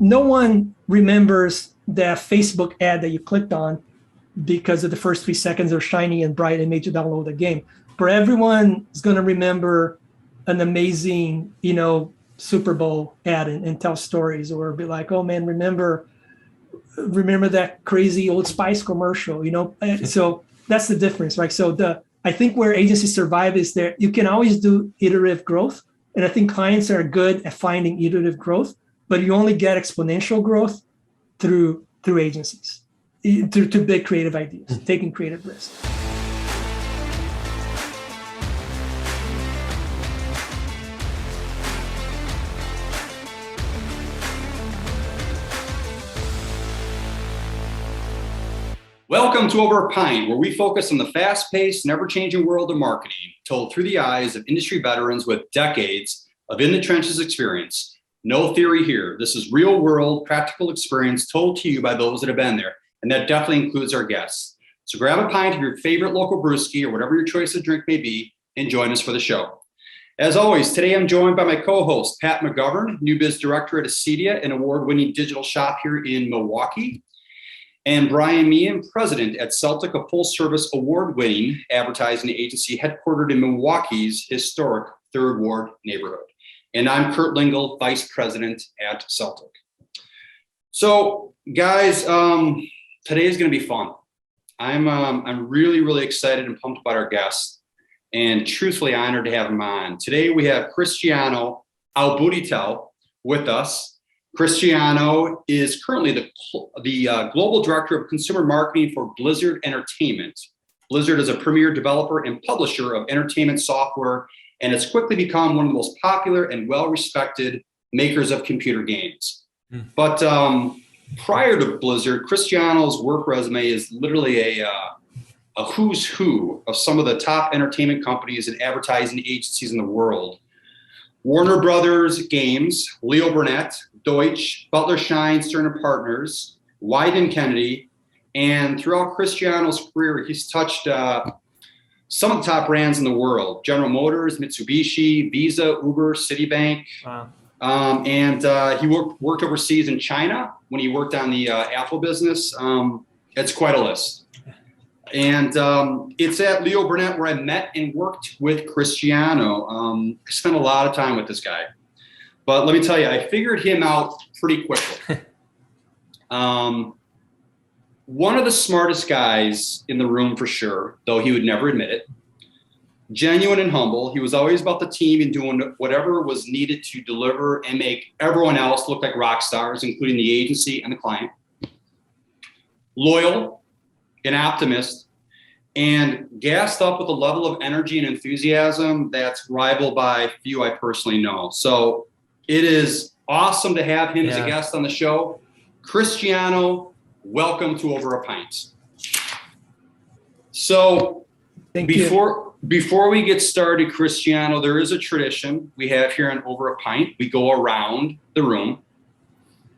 no one remembers that Facebook ad that you clicked on because of the first 3 seconds are shiny and bright and made you download the game. But everyone is going to remember an amazing, Super Bowl ad and tell stories, or be like, oh man, remember that crazy Old Spice commercial, So that's the difference, right? So I think where agencies survive is that you can always do iterative growth. And I think clients are good at finding iterative growth, but you only get exponential growth through agencies, through big creative ideas, taking creative risks. Welcome to Over a Pint, where we focus on the fast-paced, never-changing world of marketing, told through the eyes of industry veterans with decades of in-the-trenches experience. No theory here. This is real-world, practical experience told to you by those that have been there, and that definitely includes our guests. So grab a pint of your favorite local brewski or whatever your choice of drink may be, and join us for the show. As always, today I'm joined by my co-host, Pat McGovern, New Biz Director at Acedia, an award-winning digital shop here in Milwaukee, and Brian Meehan, President at Celtic, a full-service award-winning advertising agency headquartered in Milwaukee's historic Third Ward neighborhood. And I'm Kurt Lingle, Vice President at Celtic. So, guys, today is going to be fun. I'm really, really excited and pumped about our guest, and truthfully honored to have him on. Today we have Cristiano Alburitel with us. Cristiano is currently the Global Director of Consumer Marketing for Blizzard Entertainment. Blizzard is a premier developer and publisher of entertainment software, and has quickly become one of the most popular and well-respected makers of computer games. But prior to Blizzard, Cristiano's work resume is literally a who's who of some of the top entertainment companies and advertising agencies in the world. Warner Brothers Games, Leo Burnett, Deutsch, Butler, Stern & Partners, Wieden Kennedy, and throughout Cristiano's career, he's touched some of the top brands in the world: General Motors, Mitsubishi, Visa, Uber, Citibank. Wow. And he worked overseas in China when he worked on the Apple business. It's quite a list. And it's at Leo Burnett where I met and worked with Cristiano. I spent a lot of time with this guy. But let me tell you, I figured him out pretty quickly. One of the smartest guys in the room for sure, though he would never admit it. Genuine and humble. He was always about the team and doing whatever was needed to deliver and make everyone else look like rock stars, including the agency and the client. Loyal, an optimist, and gassed up with a level of energy and enthusiasm that's rivaled by few I personally know. So it is awesome to have him as a guest on the show. Cristiano, welcome to Over a Pint. So before we get started, Cristiano, there is a tradition we have here on Over a Pint. We go around the room,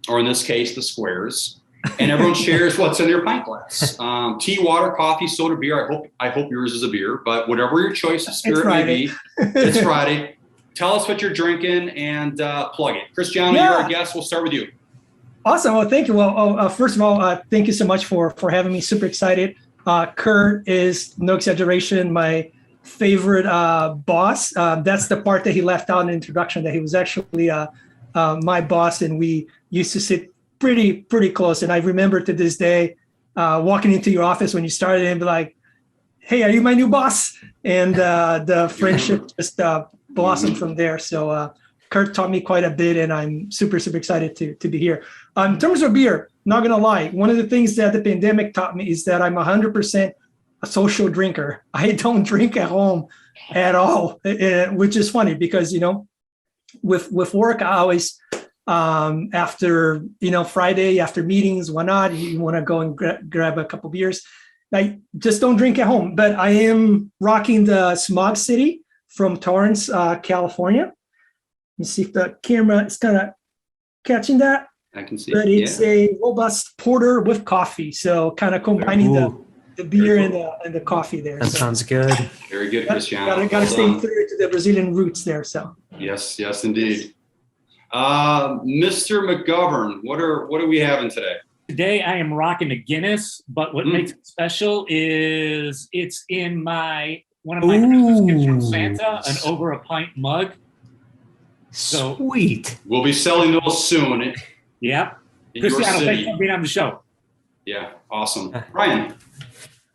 or in this case, the squares, and everyone shares what's in their pint glass. Tea, water, coffee, soda, beer. I hope yours is a beer, but whatever your choice of spirit may be, it's Friday. Tell us what you're drinking and plug it. Cristiano, you're our guest. We'll start with you. Awesome. Well, thank you. Well, first of all, thank you so much for having me. Super excited. Kurt is, no exaggeration, my favorite boss. That's the part that he left out in the introduction, that he was actually my boss, and we used to sit pretty close. And I remember to this day walking into your office when you started and be like, hey, are you my new boss? And the friendship just blossomed from there. So Kurt taught me quite a bit, and I'm super excited to be here. In terms of beer, not gonna lie, one of the things that the pandemic taught me is that I'm 100% a social drinker. I don't drink at home at all, which is funny because, with work, I always, after, Friday, after meetings, whatnot, you want to go and grab a couple beers. I just don't drink at home, but I am rocking the Smog City from Torrance, California. Let me see if the camera is kind of catching that. I can see. But it's a robust porter with coffee, so kind of combining the beer and the coffee there. That sounds good. Very good, Cristiano. Got to stay true to the Brazilian roots there. So yes, indeed. Mr. McGovern, what are we having today? Today I am rocking a Guinness, but what makes it special is it's in one of my Christmas gifts from Santa, an over a pint mug. So sweet. We'll be selling those soon. Yep. Cristiano, thank you for being on the show. Yeah, awesome. Ryan.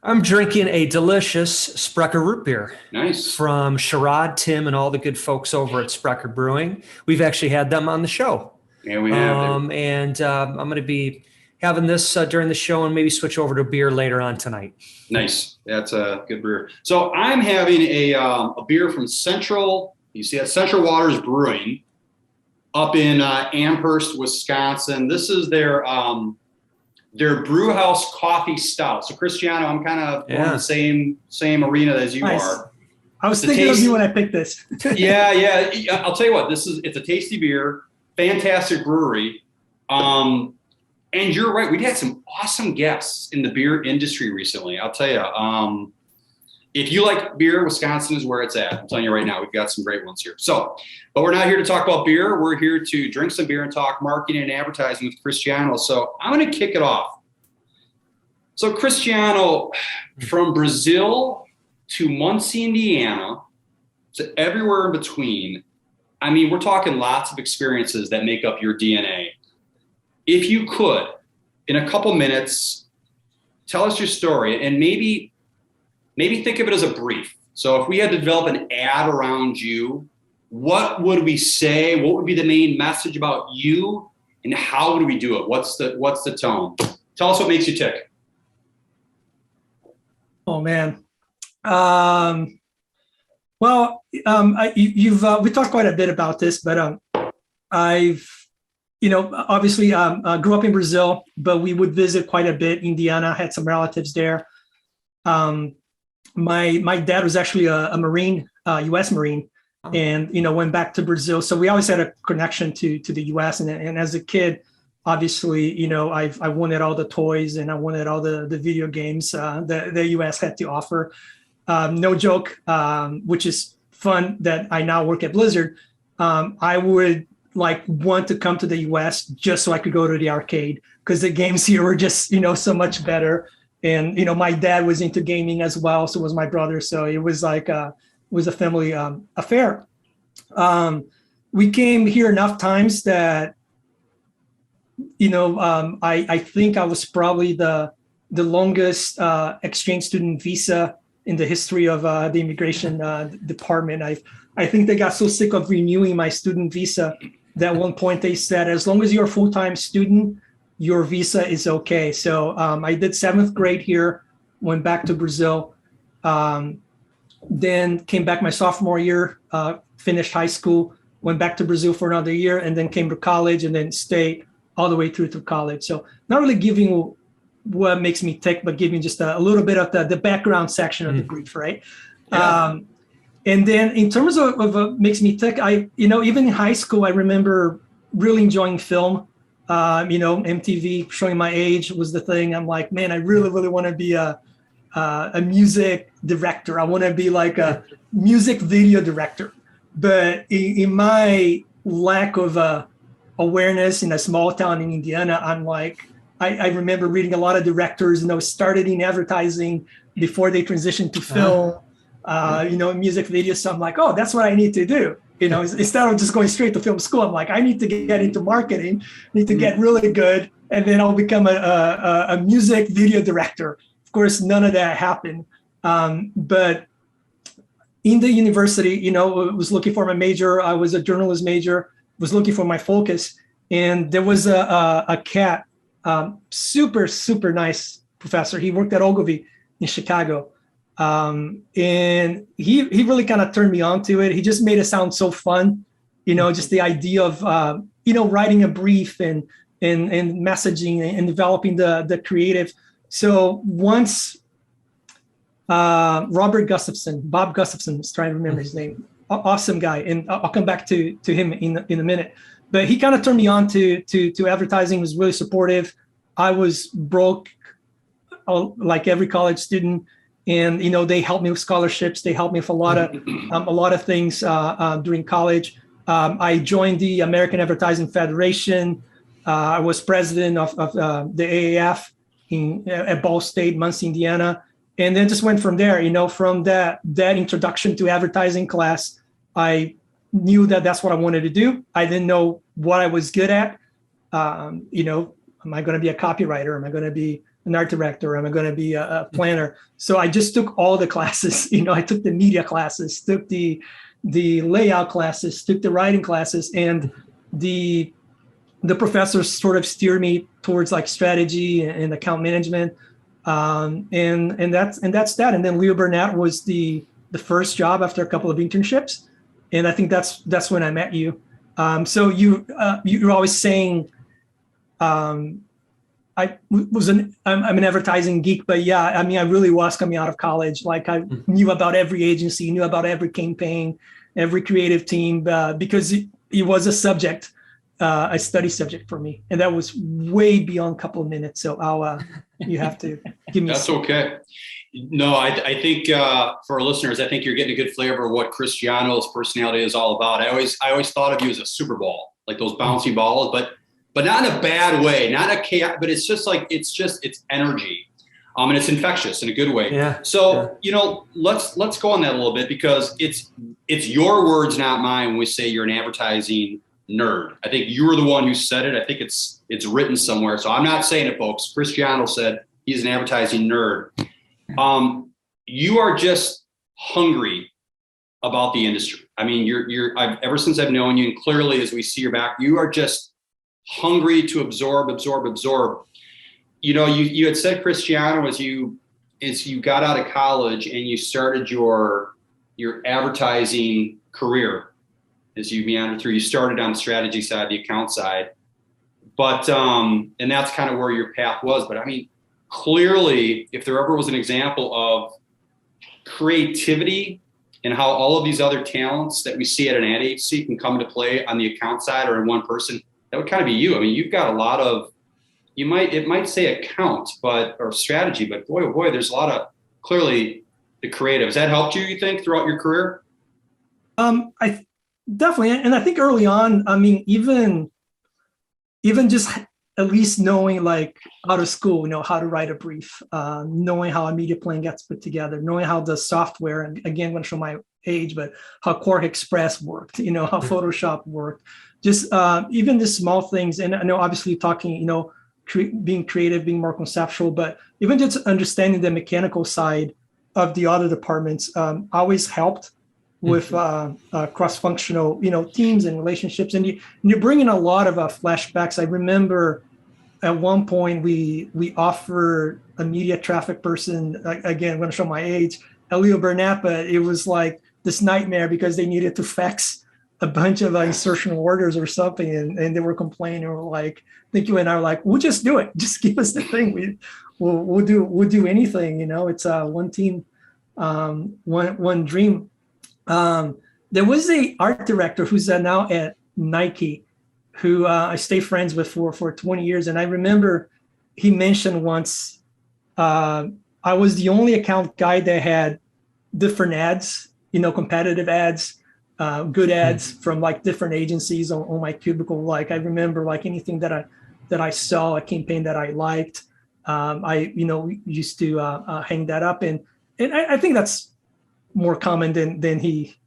I'm drinking a delicious Sprecher root beer. Nice. From Sherrod, Tim, and all the good folks over at Sprecher Brewing. We've actually had them on the show. Yeah, we have. I'm going to be having this during the show and maybe switch over to beer later on tonight. Nice. That's a good beer. So I'm having a beer from Central Waters Brewing up in Amherst, Wisconsin. This is their brew house coffee stout. So Cristiano, I'm kind of in the same arena as you are. I was thinking of you when I picked this. yeah. I'll tell you what, it's a tasty beer, fantastic brewery. And you're right. We've had some awesome guests in the beer industry recently. I'll tell you, if you like beer, Wisconsin is where it's at. I'm telling you right now, we've got some great ones here. So, but we're not here to talk about beer. We're here to drink some beer and talk marketing and advertising with Cristiano. So I'm going to kick it off. So Cristiano, from Brazil to Muncie, Indiana, to everywhere in between, I mean, we're talking lots of experiences that make up your DNA. If you could, in a couple minutes, tell us your story and maybe think of it as a brief. So if we had to develop an ad around you, what would we say? What would be the main message about you, and how would we do it? What's the tone? Tell us what makes you tick. Oh man. We talked quite a bit about this, but I've obviously grew up in Brazil, but we would visit quite a bit. Indiana, had some relatives there. My dad was actually a Marine, U.S. Marine, and went back to Brazil. So we always had a connection to the U.S. And as a kid, obviously, I wanted all the toys and I wanted all the video games that the U.S. had to offer. No joke, which is fun that I now work at Blizzard. I would want to come to the US just so I could go to the arcade, because the games here were just, so much better. And, my dad was into gaming as well. So was my brother. So it was a family affair. We came here enough times that, I think I was probably the longest exchange student visa in the history of the immigration department. I think they got so sick of renewing my student visa that at one point they said, as long as you're a full-time student, your visa is okay. So I did 7th grade here, went back to Brazil, then came back my sophomore year, finished high school, went back to Brazil for another year, and then came to college and then stayed all the way through to college. So not really giving what makes me tick, but giving just a little bit of the background section of the brief, right? Yeah. And then in terms of what makes me tick, even in high school, I remember really enjoying film. MTV, showing my age, was the thing. I'm like, man, I really, really want to be a music director. I want to be like a music video director. But in my lack of awareness in a small town in Indiana, I'm like, I remember reading a lot of directors, started in advertising before they transitioned to film. Music videos. So I'm like, oh, that's what I need to do. Instead of just going straight to film school, I'm like, I need to get into marketing, need to get really good, and then I'll become a music video director. Of course, none of that happened. But in the university, was looking for my major. I was a journalism major, was looking for my focus. And there was a cat, super, super nice professor. He worked at Ogilvy in Chicago. And he really kind of turned me on to it. He just made it sound so fun, just the idea of, writing a brief and messaging and developing the creative. So once Bob Gustafson, is trying to remember his name, awesome guy. And I'll come back to him in a minute, but he kind of turned me on to advertising, was really supportive. I was broke like every college student. And they helped me with scholarships. They helped me with a lot of things during college. I joined the American Advertising Federation. I was president of the AAF at Ball State, Muncie, Indiana, and then just went from there. From that introduction to advertising class, I knew that that's what I wanted to do. I didn't know what I was good at. Am I going to be a copywriter? Am I going to be an art director? Am I going to be a planner? So I just took all the classes. I took the media classes, took the layout classes, took the writing classes, and the professors sort of steered me towards like strategy and account management. And that's that. And then Leo Burnett was the first job after a couple of internships. And I think that's when I met you. So you're always saying, I'm an advertising geek, but yeah, I mean, I really was coming out of college. Like I knew about every agency, knew about every campaign, every creative team, because it was a subject, a study subject for me. And that was way beyond a couple of minutes. So you have to give me. That's okay. No, I think for our listeners, I think you're getting a good flavor of what Cristiano's personality is all about. I always thought of you as a super ball, like those bouncy balls, but not in a bad way, not a chaos, but it's just like, it's energy. And it's infectious in a good way. Yeah. So, let's go on that a little bit, because it's your words, not mine, when we say you're an advertising nerd. I think you were the one who said it. I think it's written somewhere. So I'm not saying it, folks. Cristiano said he's an advertising nerd. You are just hungry about the industry. I mean, ever since I've known you, and clearly as we see your back, you are just hungry to absorb. You had said, Cristiano, as you got out of college and you started your advertising career, as you meandered through, you started on the strategy side, the account side, but and that's kind of where your path was. But I mean, clearly, if there ever was an example of creativity and how all of these other talents that we see at an ad agency can come into play on the account side or in one person, that would kind of be you. I mean, you've got a lot of, it might say account, or strategy, but boy, oh boy, there's a lot of, clearly, the creative. Has that helped you think, throughout your career? I definitely, and I think early on, I mean, even just at least knowing, like, out of school, how to write a brief, knowing how a media plan gets put together, knowing how the software, and again, I'm going to show my age, but how Quark Express worked, how Photoshop worked, just even the small things. And I know, obviously, talking, being creative, being more conceptual, but even just understanding the mechanical side of the other departments always helped with cross-functional, teams and relationships. And you're bringing a lot of flashbacks. I remember at one point we offered a media traffic person, again, I'm going to show my age, Leo Burnett, but it was like this nightmare because they needed to fax a bunch of insertion orders or something, and they were complaining, or like, I think you and I were like, we'll just do it. Just give us the thing. We'll do anything. It's one team, one dream. There was a art director who's now at Nike, who I stay friends with for 20 years. And I remember he mentioned once, I was the only account guy that had different ads, competitive ads, good ads from like different agencies on my cubicle. Like I remember, like anything that I saw, a campaign that I liked, I used to hang that up, and I think that's more common than he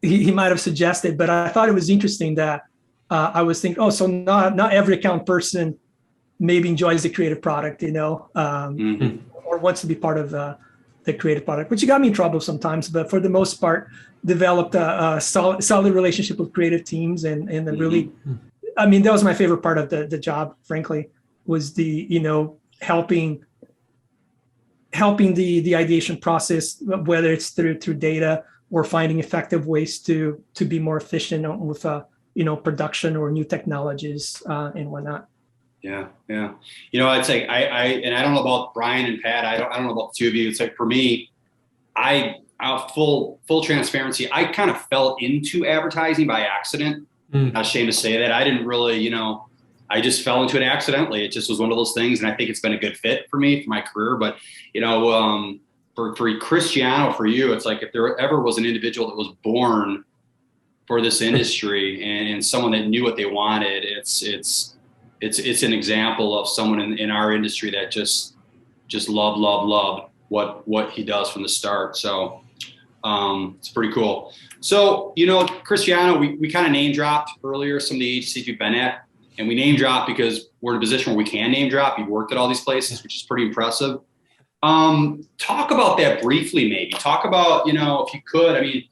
might have suggested. But I thought it was interesting that I was thinking, so not every account person maybe enjoys the creative product, or wants to be part of the creative product, which got me in trouble sometimes. But for the most part, developed a solid relationship with creative teams, and then really, I mean, that was my favorite part of the job, frankly, was the helping the ideation process, whether it's through data or finding effective ways to be more efficient with production or new technologies and whatnot. Yeah. I'd say and I don't know about Brian and Pat. I don't know about the two of you. It's like, for me, full transparency, I kind of fell into advertising by accident. Not ashamed to say that. I didn't really, I just fell into it accidentally. It just was one of those things, and I think it's been a good fit for me, for my career. But for Cristiano, for you, it's like, if there ever was an individual that was born for this industry and someone that knew what they wanted. It's an example of someone in our industry that just loved what he does from the start. So it's pretty cool. So, Cristiano, we kind of name dropped earlier some of the agencies you've been at, and we name dropped because we're in a position where we can name drop. You've worked at all these places, which is pretty impressive. Talk about that briefly, maybe. Talk about, if you could,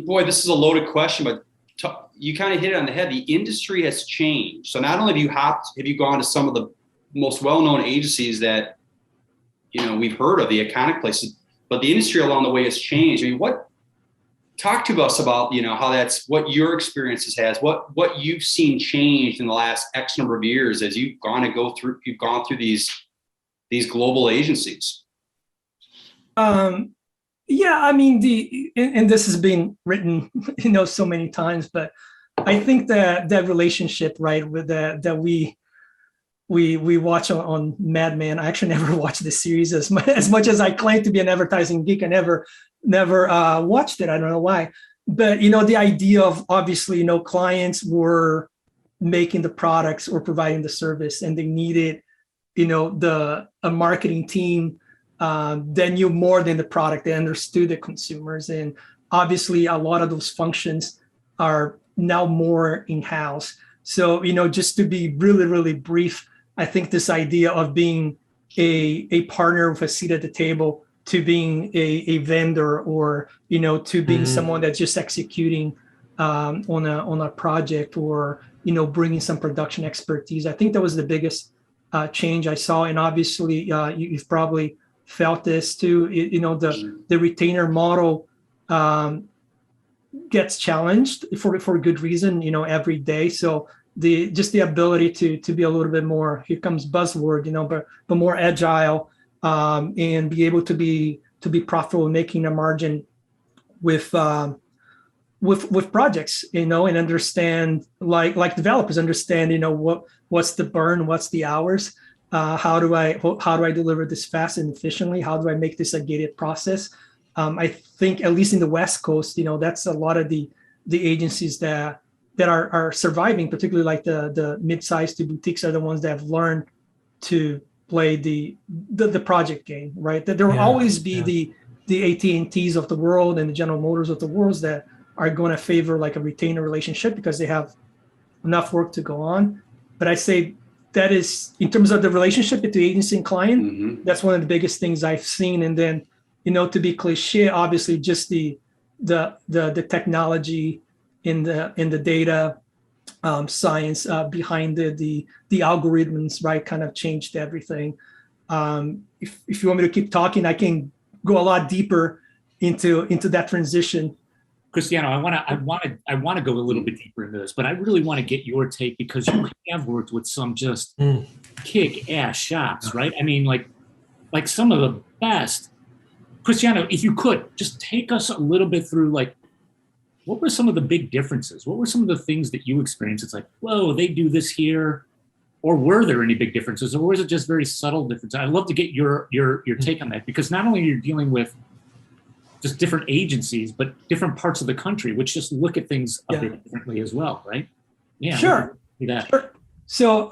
boy, this is a loaded question, but you kind of hit it on the head. The industry has changed. So not only have you gone to some of the most well-known agencies that, we've heard of, the iconic places, but the industry along the way has changed. Talk to us about, how that's what your experiences has, what you've seen changed in the last X number of years as you've gone through these global agencies. Yeah, and this has been written, so many times, but I think that relationship, right, with that we watch on Mad Men. I actually never watched the series as much as I claim to be an advertising geek. I never watched it. I don't know why, but the idea of obviously, clients were making the products or providing the service, and they needed, a marketing team that knew more than the product. They understood the consumers, and obviously, a lot of those functions are now more in-house. So, just to be really, really brief, I think this idea of being a partner with a seat at the table to being a vendor, or to being someone that's just executing on a project, or bringing some production expertise. I think that was the biggest change I saw, and obviously you've probably felt this too. The retainer model gets challenged for good reason, every day. So the ability to be a little bit more, here comes buzzword, but more agile, and be able to be profitable, making a margin with projects, and understand, like developers understand, what's the burn, what's the hours, how do I deliver this fast and efficiently, how do I make this a gated process. I think at least in the West Coast, that's a lot of the agencies that are surviving, particularly like the mid-sized to boutiques are the ones that have learned to play the project game, right? That there will always be the AT&Ts of the world and the General Motors of the world that are going to favor like a retainer relationship because they have enough work to go on. But I say that is, in terms of the relationship between agency and client, that's one of the biggest things I've seen. And then, to be cliche, obviously just the technology in the data science behind the algorithms, right, kind of changed everything. If you want me to keep talking, I can go a lot deeper into that transition. Cristiano, I want to go a little bit deeper into this, but I really want to get your take, because you have worked with some just kick-ass shops, right? Like some of the best. Cristiano, if you could just take us a little bit through, like, what were some of the big differences? What were some of the things that you experienced? It's like, whoa, they do this here. Or were there any big differences? Or was it just very subtle differences? I'd love to get your take on that, because not only are you dealing with just different agencies, but different parts of the country, which just look at things a bit differently as well, right? Yeah. Sure. Sure. So,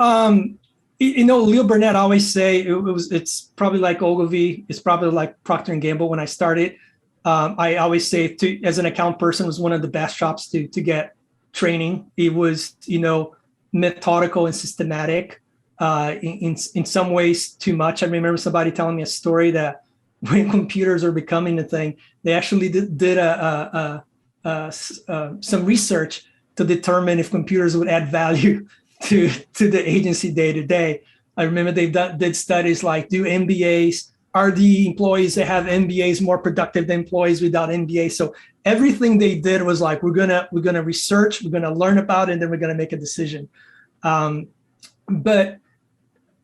Leo Burnett always say it's probably like Ogilvy, it's probably like Procter & Gamble when I started. I always say, as an account person, was one of the best shops to get training. It was, methodical and systematic, in some ways too much. I remember somebody telling me a story that when computers are becoming a thing, they actually did some research to determine if computers would add value to the agency day to day. I remember they did studies like, are the employees that have MBAs more productive than employees without MBA? So everything they did was like, we're gonna research, we're gonna learn about it, and then we're gonna make a decision. But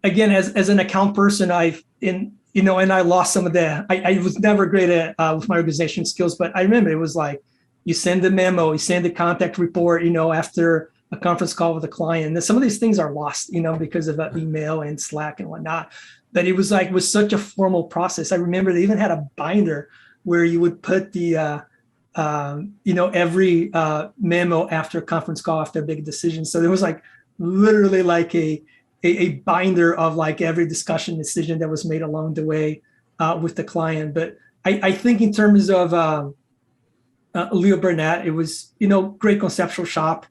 again, as an account person, and I lost some of that. I was never great at with my organization skills, but I remember it was like, you send the memo, you send the contact report, after a conference call with a client. And some of these things are lost, because of email and Slack and whatnot. But it was such a formal process. I remember they even had a binder where you would put the every memo after a conference call, after a big decision. So there was like literally like a binder of like every discussion decision that was made along the way with the client. But I think in terms of Leo Burnett, it was, great conceptual shop,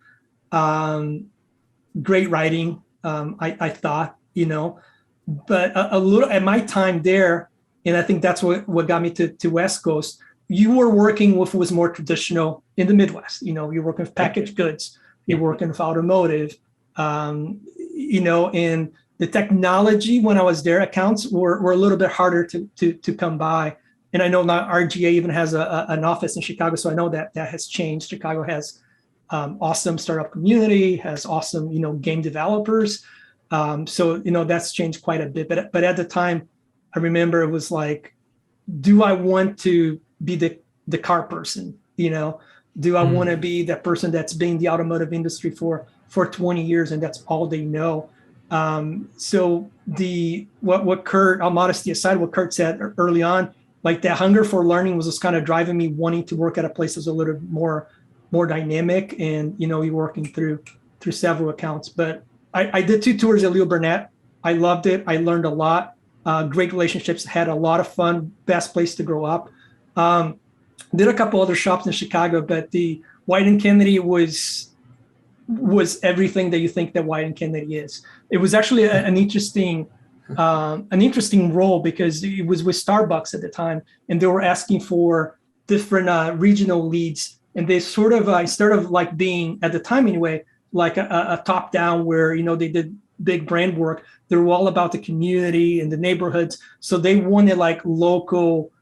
great writing. I thought, but a little at my time there, and I think that's what got me to West Coast. You were working with what was more traditional in the Midwest. You're working with packaged goods, you're working with automotive, and the technology when I was there, accounts were a little bit harder to come by. And I know now RGA even has an office in Chicago, so I know that has changed. Chicago has awesome startup community, has awesome game developers. So that's changed quite a bit. But at the time, I remember it was like, do I want to be the car person? Do I want to be that person that's been in the automotive industry for 20 years and that's all they know? So what Kurt, all modesty aside, what Kurt said early on, like that hunger for learning was just kind of driving me wanting to work at a place that's a little more dynamic, and you're working through several accounts. But I did 2 tours at Leo Burnett. I loved it. I learned a lot. Great relationships, had a lot of fun, best place to grow up. Did a couple other shops in Chicago, but the Wieden Kennedy was everything that you think that Wieden Kennedy is. It was actually an interesting role, because it was with Starbucks at the time, and they were asking for different regional leads, and they sort of instead of like being, at the time anyway, like a top down where they did big brand work, they were all about the community and the neighborhoods. So they wanted like local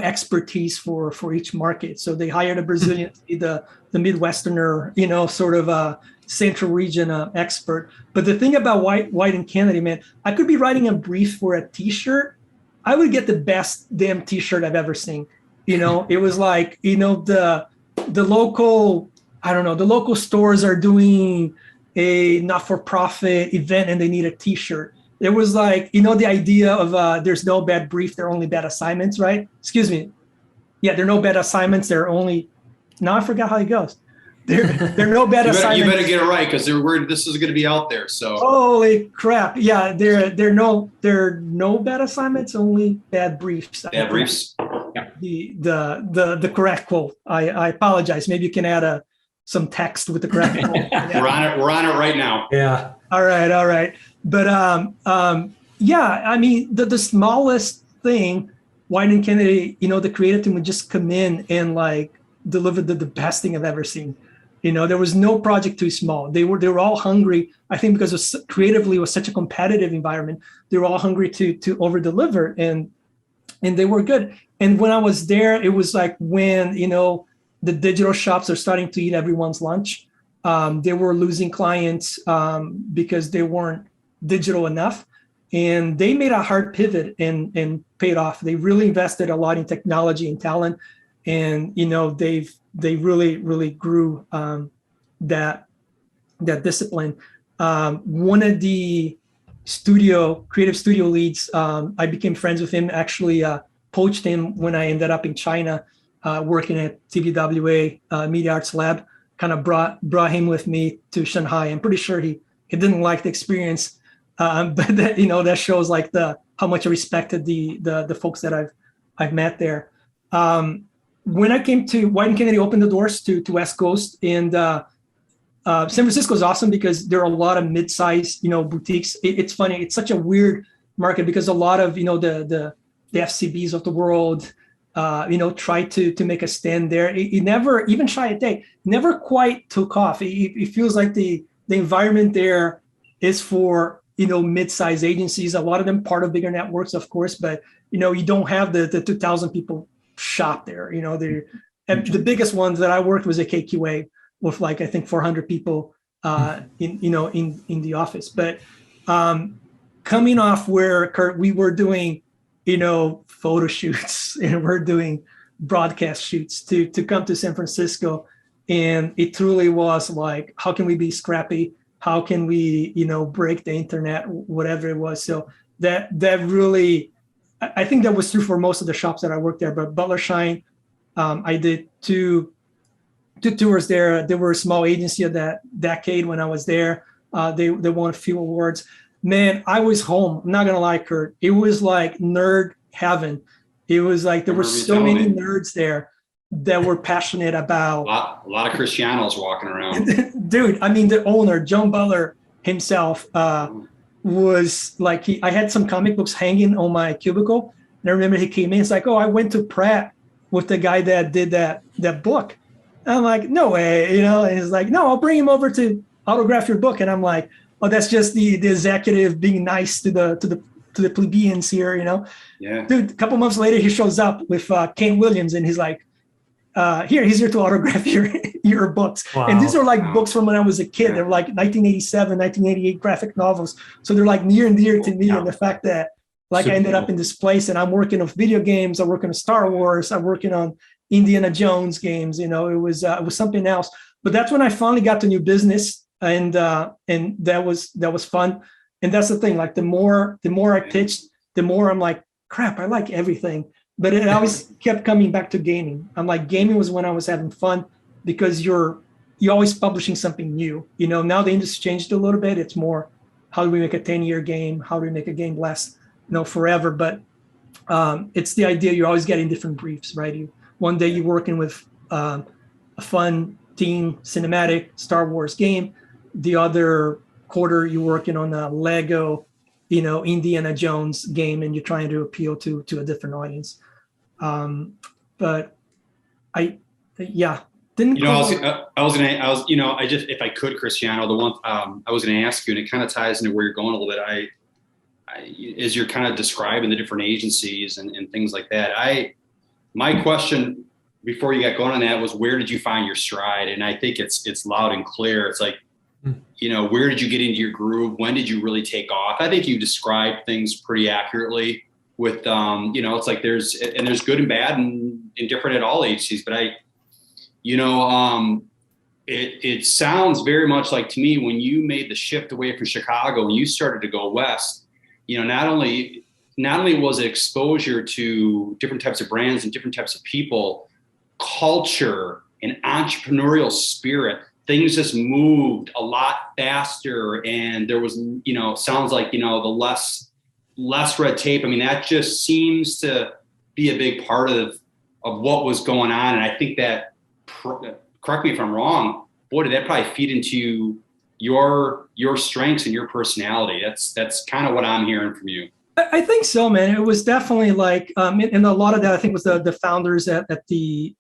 expertise for each market. So they hired a Brazilian to be the Midwesterner, sort of a central region expert. But the thing about Wieden Kennedy, man, I could be writing a brief for a T-shirt. I would get the best damn T-shirt I've ever seen. It was like, the local, I don't know, the local stores are doing a not-for-profit event and they need a T-shirt. It was like, the idea of there's no bad brief, there are only bad assignments, right? Excuse me. Yeah, there are no bad assignments. There are only, now I forgot how it goes. There are no bad assignments. You better get it right, because this is going to be out there. So holy crap! Yeah, there are no bad assignments, only bad briefs. Bad briefs. Yeah. The correct quote. I apologize. Maybe you can add some text with the correct quote. Yeah. We're on it right now. Yeah. All right. But yeah, I mean the smallest thing, Wieden Kennedy, the creative team would just come in and like deliver the best thing I've ever seen. There was no project too small. They were all hungry. I think because creatively it was such a competitive environment, they were all hungry to over deliver, and they were good. And when I was there, it was like when the digital shops are starting to eat everyone's lunch. They were losing clients because they weren't digital enough, and they made a hard pivot and paid off. They really invested a lot in technology and talent, and they really grew that discipline. One of the creative studio leads, I became friends with him. Actually, poached him when I ended up in China, working at TBWA Media Arts Lab. Kind of brought him with me to Shanghai. I'm pretty sure he didn't like the experience, but that shows like how much I respected the folks that I've met there. When I came to Wieden Kennedy, opened the doors to West Coast, and San Francisco is awesome because there are a lot of mid-size boutiques. It's funny, it's such a weird market because a lot of the FCBs of the world try to make a stand there. It never, even Chiat never quite took off. It feels like the environment there is for mid-size agencies, a lot of them part of bigger networks, of course, but you don't have the 2,000 people shop there. The biggest ones that I worked was a KQA with like I think 400 people in the office. But coming off where Kurt, we were doing photo shoots and we're doing broadcast shoots to come to San Francisco, and it truly was like, how can we be scrappy? How can we break the internet, whatever it was. So that really, I think that was true for most of the shops that I worked there, but Butler Shine I did two tours there. They were a small agency of that decade when I was there. They won a few awards. Man, I was home. I'm not gonna lie, Kurt. It was like nerd heaven. It was like there were so many nerds there that were passionate about a lot of Cristianos walking around. Dude, I mean, the owner, John Butler himself, was like, I had some comic books hanging on my cubicle. And I remember he came in, it's like, oh, I went to Pratt with the guy that did that book. And I'm like, no way, and he's like, no, I'll bring him over to autograph your book. And I'm like, oh, that's just the executive being nice to the plebeians here, Yeah. Dude, a couple months later, he shows up with Kane Williams, and he's like, he's here to autograph your books. Wow. And these are like books from when I was a kid. They're like 1987, 1988 graphic novels. So they're like near and dear to me. And the fact that I ended up in this place, and I'm working on video games, I'm working on Star Wars, I'm working on Indiana Jones games, it was something else. But that's when I finally got to new business, and that was fun. And that's the thing, like the more I pitched, the more I'm like, crap, I like everything. But it always kept coming back to gaming. I'm like, gaming was when I was having fun, because you're always publishing something new. Now the industry changed a little bit. It's more, how do we make a 10-year game? How do we make a game last, forever? But it's the idea you're always getting different briefs, right? One day you're working with a fun team cinematic Star Wars game. The other quarter you're working on a Lego, Indiana Jones game, and you're trying to appeal to a different audience. But didn't. If I could, Cristiano, the one I was going to ask you, and it kind of ties into where you're going a little bit. As you're kind of describing the different agencies and things like that, my question before you got going on that was, where did you find your stride? And I think it's loud and clear. It's like, where did you get into your groove? When did you really take off? I think you described things pretty accurately with, it's like there's good and bad and different at all agencies. But it sounds very much like, to me, when you made the shift away from Chicago and you started to go west, not only was it exposure to different types of brands and different types of people, culture and entrepreneurial spirit, things just moved a lot faster. And there was, sounds like, the less red tape. I mean, that just seems to be a big part of what was going on. And I think that, correct me if I'm wrong, boy, did that probably feed into your strengths and your personality. That's kind of what I'm hearing from you. I think so, man. It was definitely like, and a lot of that I think was the founders at the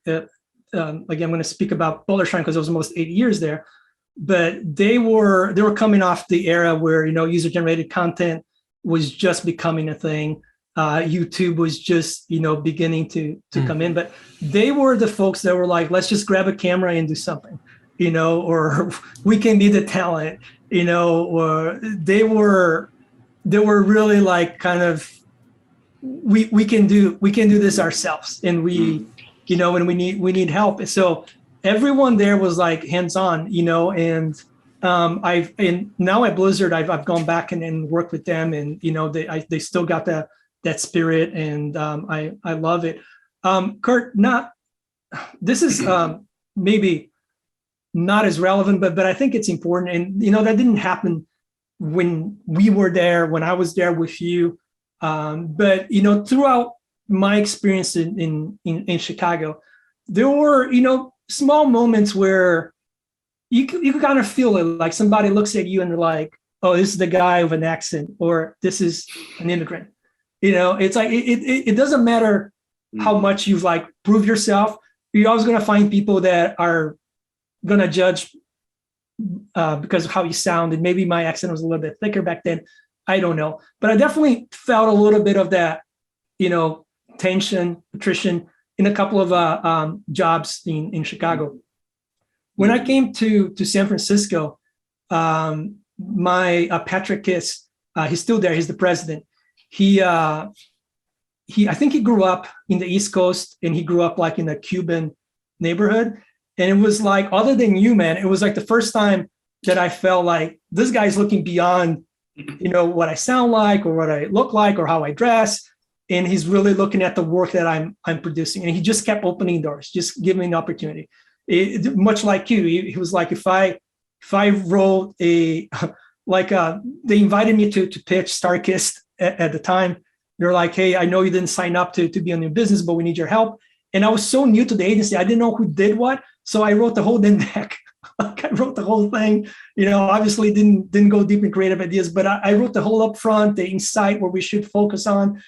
again, I'm going to speak about Butler because it was almost 8 years there, but they were coming off the era where user generated content was just becoming a thing. YouTube was just beginning to come in, but they were the folks that were like, let's just grab a camera and do something, or we can be the talent, or they were really like, kind of, we can do this ourselves, and we and we need help. So everyone there was like hands-on, and now at Blizzard, I've gone back and worked with them, and they still got that spirit, and I love it. Kurt, this is maybe not as relevant, but I think it's important, and that didn't happen when we were there, when I was there with you, but throughout my experience in Chicago, there were small moments where you could kind of feel it, like somebody looks at you and they're like, oh, this is the guy with an accent, or this is an immigrant. It's like it doesn't matter how much you've like proved yourself, you're always going to find people that are going to judge because of how you sound. And maybe my accent was a little bit thicker back then, I don't know, but I definitely felt a little bit of that tension, attrition in a couple of jobs in Chicago. When I came to San Francisco, my Patrick Kiss, he's still there, he's the president. I think he grew up in the East Coast, and he grew up like in a Cuban neighborhood. And it was like, other than you, man, it was like the first time that I felt like this guy's looking beyond, what I sound like or what I look like or how I dress. and he's really looking at the work that I'm producing. And he just kept opening doors, just giving me an opportunity. Much like you, he was like, if I wrote they invited me to pitch Starkist at the time. They're like, hey, I know you didn't sign up to be on your business, but we need your help. And I was so new to the agency, I didn't know who did what. So I wrote the whole deck. Like I wrote the whole thing, obviously didn't go deep in creative ideas, but I wrote the whole upfront, the insight, where we should focus on.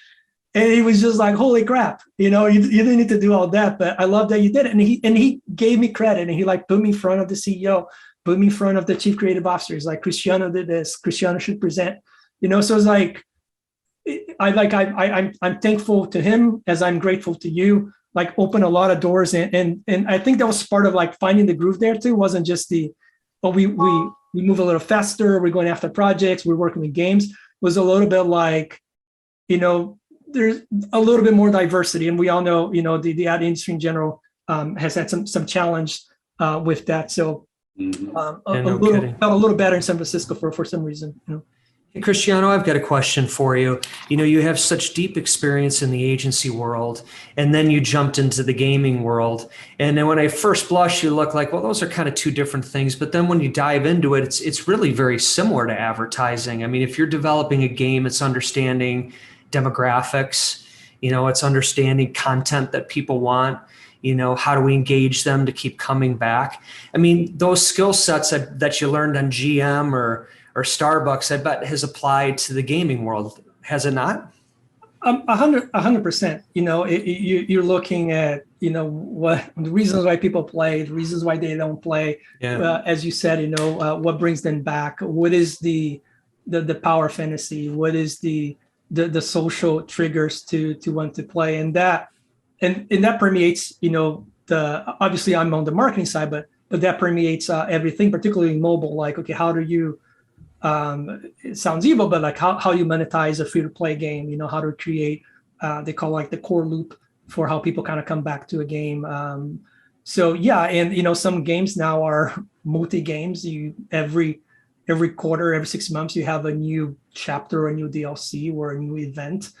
And it was just like, holy crap, you didn't need to do all that, but I love that you did it. And he gave me credit, and he like put me in front of the CEO, put me in front of the chief creative officer. He's like, Cristiano did this, Cristiano should present, so it's like, I'm thankful to him as I'm grateful to you, like open a lot of doors. And I think that was part of like finding the groove there too. It wasn't just we move a little faster. We're going after projects. We're working with games. It was a little bit like, there's a little bit more diversity. And we all know, the ad industry in general has had some challenge with that. So felt a little better in San Francisco for some reason, Hey, Cristiano, I've got a question for you. You have such deep experience in the agency world, and then you jumped into the gaming world. And then when I first blush, you look like, well, those are kind of two different things. But then when you dive into it, it's really very similar to advertising. I mean, if you're developing a game, it's understanding demographics, it's understanding content that people want. How do we engage them to keep coming back? I mean, those skill sets that you learned on GM or Starbucks, I bet has applied to the gaming world. Has it not? 100%. You're looking at, what the reasons why people play, the reasons why they don't play. Yeah. As you said, what brings them back? What is the power fantasy? What is the social triggers to want to play? And that permeates, obviously I'm on the marketing side, but that permeates everything, particularly mobile. Like, okay, how do you, it sounds evil, but like how you monetize a free-to-play game, how to create, they call like the core loop for how people kind of come back to a game. So yeah, and some games now are multi-games. Every quarter, every 6 months, you have a new chapter or a new DLC or a new event.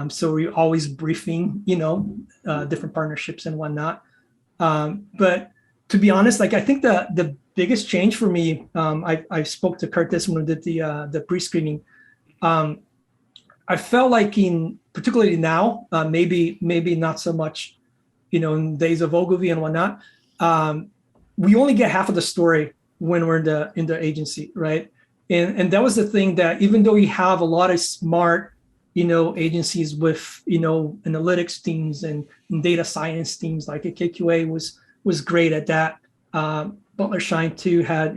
So we're always briefing, different partnerships and whatnot. But to be honest, like I think the biggest change for me, I spoke to Curtis when we did the pre-screening. I felt like particularly now, maybe not so much, in days of Ogilvy and whatnot. We only get half of the story when we're in the agency, right? And that was the thing, that even though we have a lot of smart, agencies with analytics teams and data science teams, like KQA was great at that. Butler Shine too had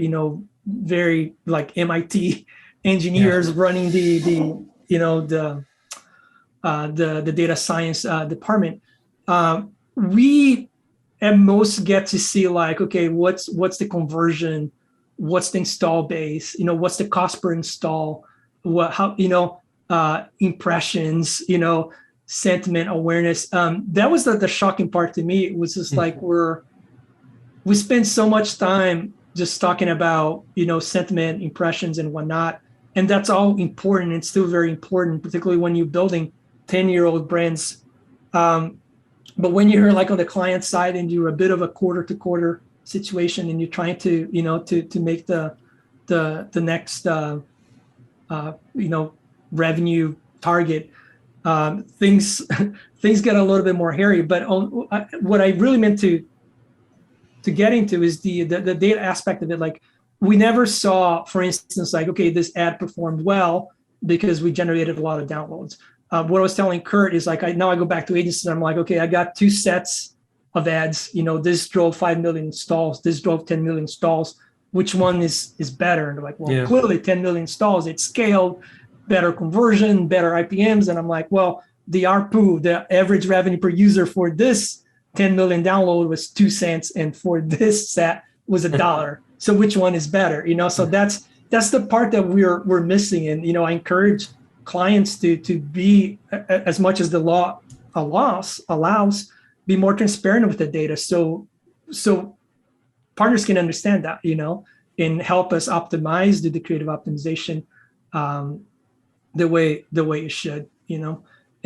very like MIT engineers running the data science department. We at most get to see like, okay, what's the conversion, what's the install base, what's the cost per install, impressions, sentiment awareness. That was the shocking part to me. It was just like we spend so much time just talking about, sentiment, impressions and whatnot. And that's all important. It's still very important, particularly when you're building 10-year-old brands. But when you're like on the client side and you're a bit of a quarter to quarter situation and you're trying to, to make the next, revenue target, things get a little bit more hairy. But what I really meant to get into is the data aspect of it. Like we never saw, for instance, like, okay, this ad performed well because we generated a lot of downloads. What I was telling Kurt is like, now I go back to agencies and I'm like, okay, I got 2 sets of ads. This drove 5 million installs. This drove 10 million installs. Which one is better? And they're like, well, clearly 10 million installs. It's scaled, better conversion, better IPMs. And I'm like, well, the ARPU, the average revenue per user for this 10 million download was 2 cents, and for this set was $1. So which one is better? So that's the part that we're missing. And I encourage clients to be, as much as the law allows, be more transparent with the data. So partners can understand that, and help us optimize, do the creative optimization the way it should,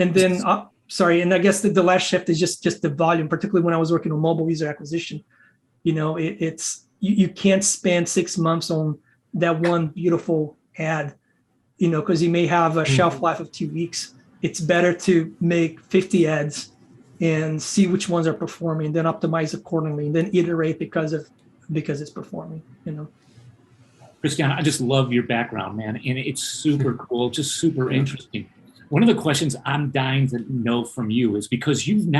And then, sorry, and I guess the last shift is just the volume, particularly when I was working on mobile user acquisition. You know, it's you can't spend 6 months on that one beautiful ad, you know, because you may have a shelf life of 2 weeks. It's better to make 50 ads and see which ones are performing, then optimize accordingly, and then iterate because it's performing, you know. Cristiano, I just love your background, man, and it's super cool, just super interesting. One of the questions I'm dying to know from you is, because you've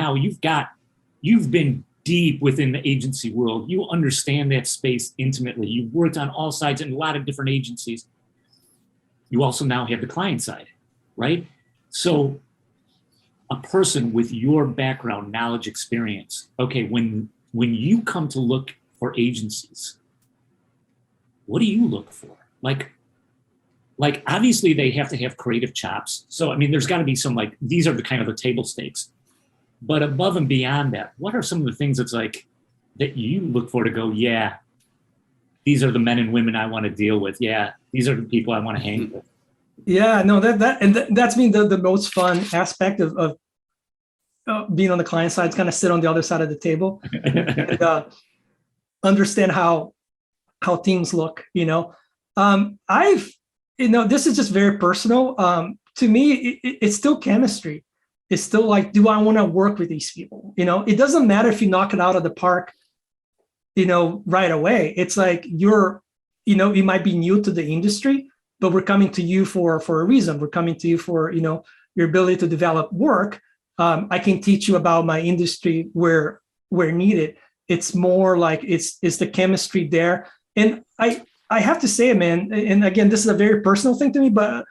been deep within the agency world. You understand that space intimately. You've worked on all sides in a lot of different agencies. You also now have the client side, right? So a person with your background, knowledge, experience, okay, when you come to look for agencies, what do you look for? Like obviously they have to have creative chops. So, I mean, there's got to be some, like, these are the kind of the table stakes. But above and beyond that, what are some of the things that's like that you look for to go, yeah, these are the men and women I want to deal with. Yeah, these are the people I want to hang with. Yeah, no, that's been the most fun aspect of being on the client side. Is kind of sit on the other side of the table and understand how teams look. You know, this is just very personal. To me, it's still chemistry. It's still like, do I want to work with these people? You know, it doesn't matter if you knock it out of the park, you know, right away. It's like you might be new to the industry, but we're coming to you for a reason. We're coming to you for, you know, your ability to develop work. I can teach you about my industry where needed. It's more like it's the chemistry there. And I have to say, man, and again, this is a very personal thing to me, but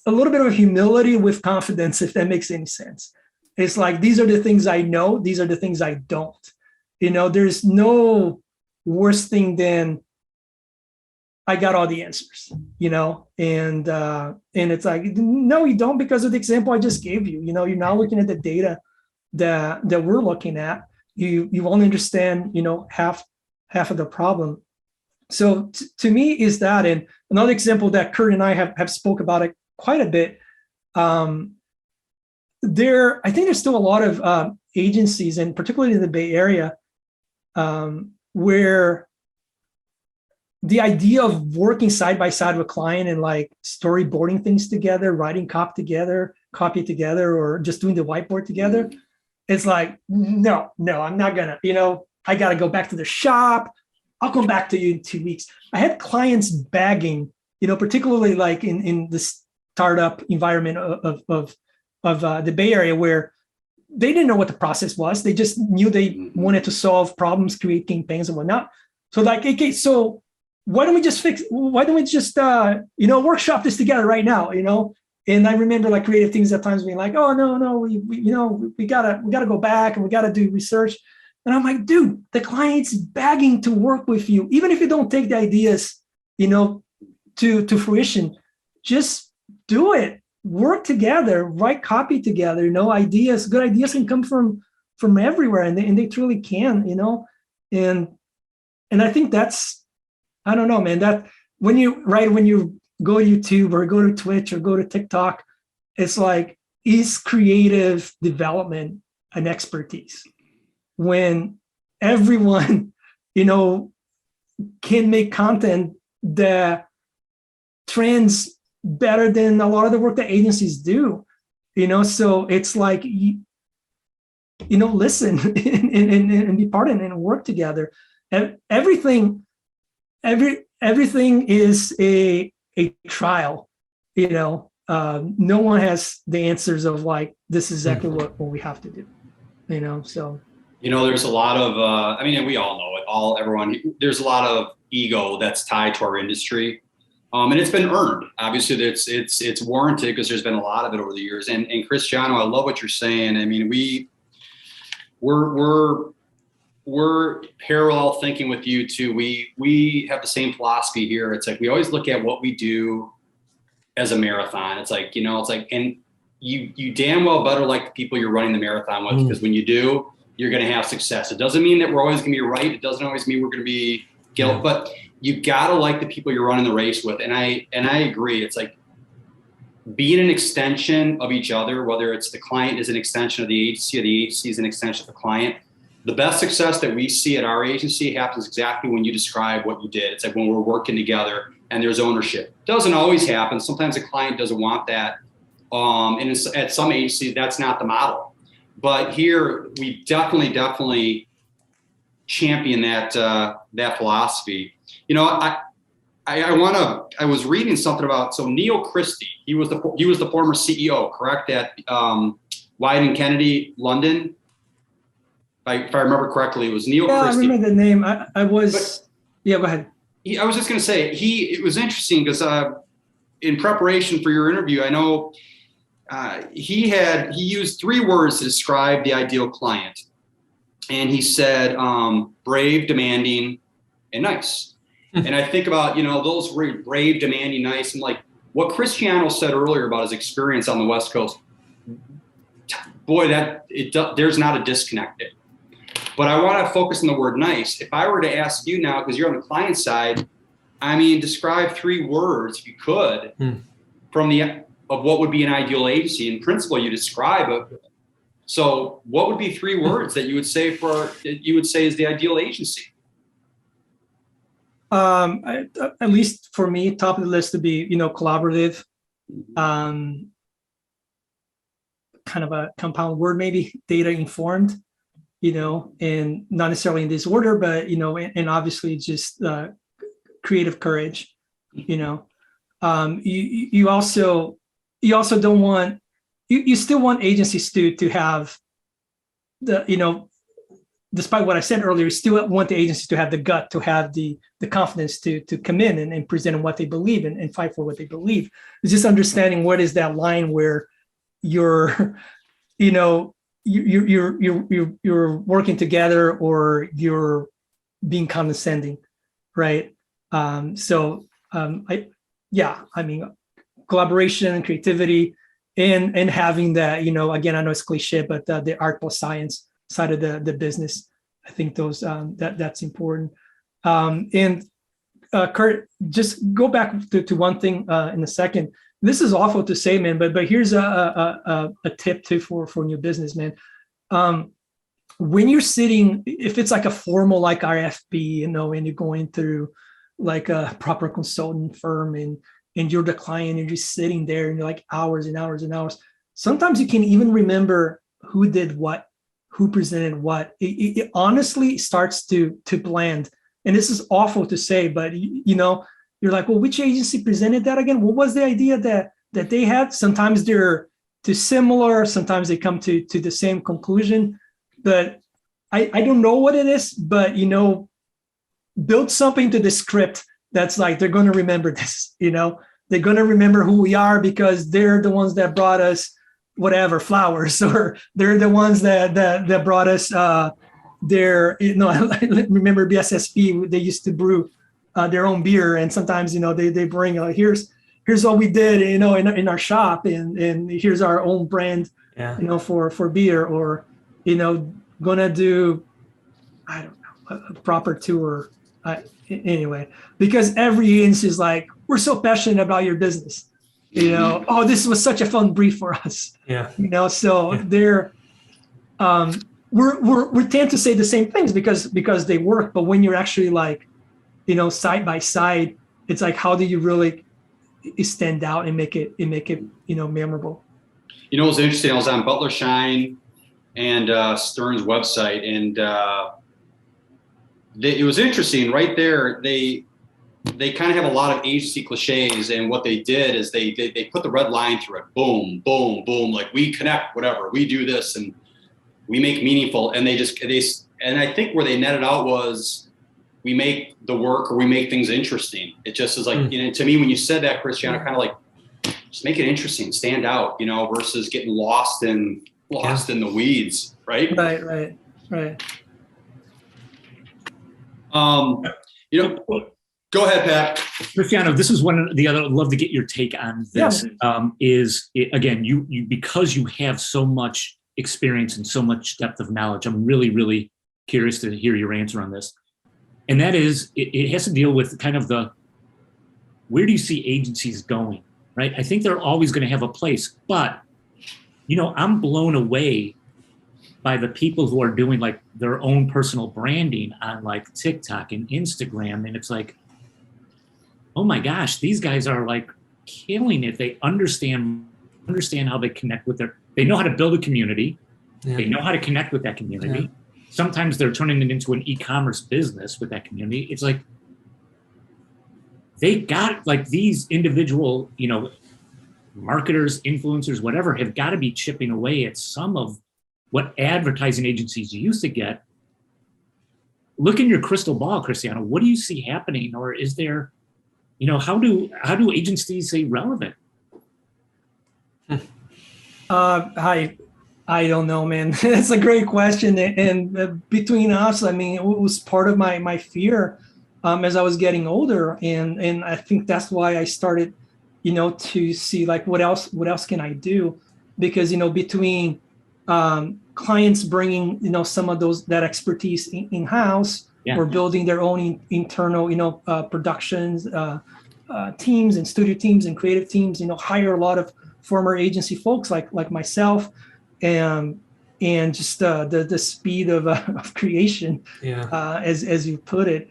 a little bit of humility with confidence, if that makes any sense. It's like, these are the things I know. These are the things I don't. You know, there's no worse thing than I got all the answers, you know, and it's like, no, you don't, because of the example I just gave you. You know, you're now looking at the data that we're looking at. You only understand, you know, half of the problem. So to me is that, and another example that Kurt and I have spoke about it quite a bit. I think there's still a lot of agencies, and particularly in the Bay Area, where the idea of working side by side with a client and like storyboarding things together, writing copy together, or just doing the whiteboard together, it's like, no, I'm not gonna, you know, I gotta go back to the shop. I'll come back to you in 2 weeks. I had clients begging, you know, particularly like in the startup environment of the Bay Area, where they didn't know what the process was. They just knew they wanted to solve problems, create campaigns and whatnot. So like, okay, so why don't we just workshop this together right now, you know? And I remember like creative teams at times being like, oh, no, we gotta go back and we gotta do research. And I'm like, dude, the client's begging to work with you. Even if you don't take the ideas, you know, to fruition, just do it. Work together, write copy together, you know, good ideas can come from everywhere, and they truly can, you know. And I think that's, I don't know, man, that when you go to YouTube or go to Twitch or go to TikTok, it's like, is creative development an expertise? When everyone, you know, can make content that trends better than a lot of the work that agencies do, you know. So it's like, you know, listen and be part of it and work together. And everything is a trial, you know. No one has the answers of like, this is exactly what we have to do, you know. So, you know, there's a lot of I mean, and we all know it, there's a lot of ego that's tied to our industry. And it's been earned. Obviously, it's warranted because there's been a lot of it over the years. And Cristiano, I love what you're saying. I mean, we're parallel thinking with you too. We have the same philosophy here. It's like, we always look at what we do as a marathon. It's like, you know, it's like, and you damn well better like the people you're running the marathon with, because when you do, you're going to have success. It doesn't mean that we're always going to be right. It doesn't always mean we're going to be guilt, but you got to like the people you're running the race with. And I agree. It's like, being an extension of each other, whether it's the client is an extension of the agency or the agency is an extension of the client. The best success that we see at our agency happens exactly when you describe what you did. It's like when we're working together and there's ownership. Doesn't always happen. Sometimes a client doesn't want that. And at some agencies, that's not the model. But here, we definitely champion that philosophy. You know, I was reading something about, so Neil Christie, he was the former CEO, correct, at Wieden Kennedy, London. If I remember correctly, it was Neil Christie. I remember the name. Go ahead. I was just going to say, it was interesting because in preparation for your interview, I know he used 3 words to describe the ideal client. And he said, brave, demanding, and nice. And I think about, those words, brave, demanding, nice, and like what Cristiano said earlier about his experience on the West Coast. Boy, there's not a disconnect there. But I want to focus on the word nice. If I were to ask you now, because you're on the client side, I mean, describe 3 words, if you could, of what would be an ideal agency. In principle, you describe it. So what would be 3 words that you would say is the ideal agency? At least for me, top of the list would be, collaborative, kind of a compound word, maybe data informed, and not necessarily in this order, but, and obviously just creative courage, you also don't want, you still want agencies to have despite what I said earlier, you still want the agencies to have the gut, to have the confidence to come in and present what they believe and fight for what they believe. It's just understanding what is that line where you're working together or you're being condescending, right? Collaboration and creativity and having that, again, I know it's cliche, but the art plus science side of the business. I think those that's important. Kurt, just go back to one thing in a second. This is awful to say, man, but here's a tip too for new business, man. When you're sitting, if it's like a formal like RFP, and you're going through like a proper consultant firm and you're the client, and you're just sitting there and you're like hours and hours and hours. Sometimes you can even remember who did what, who presented what. It honestly starts to blend. And this is awful to say, but you're like, well, which agency presented that again? What was the idea that they had? Sometimes they're too similar. Sometimes they come to the same conclusion. But I don't know what it is, but build something to the script that's like, they're going to remember this, they're going to remember who we are because they're the ones that brought us whatever flowers, or they're the ones that brought us I remember BSSP, they used to brew their own beer, and sometimes they bring here's what we did in our shop, and here's our own brand for beer, or gonna do I don't know a proper tour anyway, because every inch is like, we're so passionate about your business. Oh, this was such a fun brief for us. They're we tend to say the same things because they work, but when you're actually like side by side, it's like, how do you really stand out and make it memorable? It was interesting. I was on Butler Shine and Stern's website, and it was interesting right there. They kind of have a lot of agency cliches, and what they did is they put the red line through it. Boom, boom, boom. Like, we connect, whatever, we do this, and we make meaningful. And and I think where they netted out was, we make the work, or we make things interesting. It just is like, to me, when you said that, Cristiano, kind of like, just make it interesting, stand out, versus getting lost in the weeds, right? Right. Go ahead, Pat. Cristiano, this is one of the other. I'd love to get your take on this. Again, you because you have so much experience and so much depth of knowledge. I'm really, really curious to hear your answer on this. And that is, it has to deal with kind of where do you see agencies going, right? I think they're always going to have a place, but I'm blown away by the people who are doing like their own personal branding on like TikTok and Instagram. And it's like, oh my gosh, these guys are like killing it. They understand how they connect with they know how to build a community. Yeah. They know how to connect with that community. Yeah. Sometimes they're turning it into an e-commerce business with that community. It's like, they got like these individual, marketers, influencers, whatever, have got to be chipping away at some of what advertising agencies used to get. Look in your crystal ball, Cristiano. What do you see happening? Or is there, how do agencies stay relevant? I don't know, man. It's a great question. And between us, I mean, it was part of my fear as I was getting older. And I think that's why I started, to see like, what else can I do? Because, between clients bringing, some of that expertise in-house, or building their own internal, productions, teams and studio teams and creative teams, hire a lot of former agency folks like myself, and just the speed of creation, as you put it.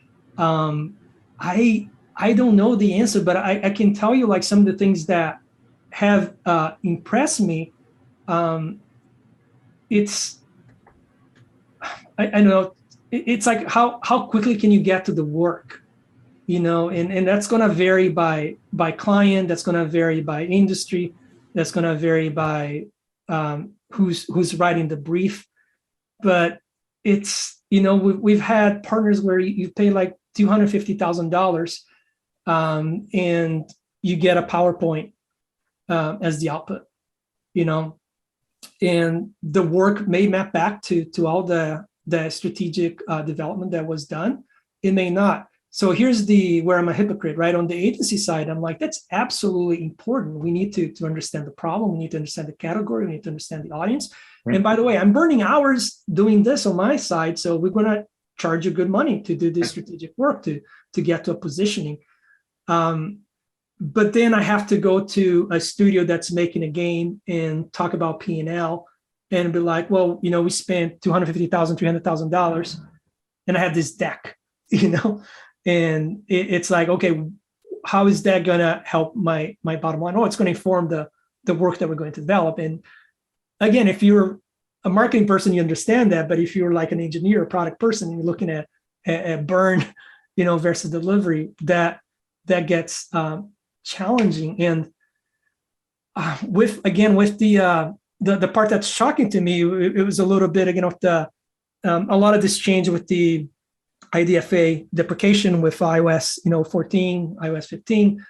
I don't know the answer, but I can tell you like some of the things that have impressed me. It's I don't know. It's like how quickly can you get to the work, and that's going to vary by client. That's going to vary by industry. That's going to vary by who's writing the brief. But it's, we've had partners where you pay like $250,000 and you get a PowerPoint as the output, and the work may map back to all the strategic development that was done. It may not. So here's where I'm a hypocrite, right? On the agency side, I'm like, that's absolutely important. We need to understand the problem. We need to understand the category. We need to understand the audience. Right. And by the way, I'm burning hours doing this on my side. So we're going to charge you good money to do this strategic work to get to a positioning. But then I have to go to a studio that's making a game and talk about P&L and be like, well, we spent $250,000, $300,000, and I have this deck, and it's like, okay, how is that going to help my bottom line? Oh, it's going to inform the work that we're going to develop. And again, if you're a marketing person, you understand that. But if you're like an engineer or product person, and you're looking at burn, versus delivery, that gets challenging. And with the part that's shocking to me, it was a little bit, a lot of this change with the IDFA deprecation with iOS, 14, iOS 15,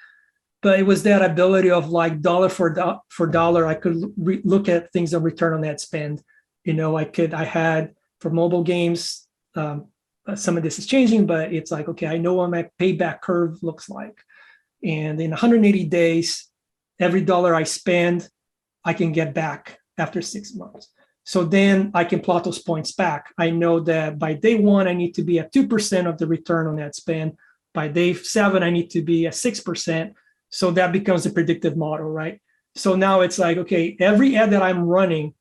but it was that ability of like dollar for dollar. I could look at things on return on ad spend. I had for mobile games, some of this is changing, but it's like, okay, I know what my payback curve looks like. And in 180 days, every dollar I spend, I can get back after 6 months. So then I can plot those points back. I know that by day 1, I need to be at 2% of the return on that spend. By day 7, I need to be at 6%. So that becomes a predictive model, right? So now it's like, okay, every ad that I'm running,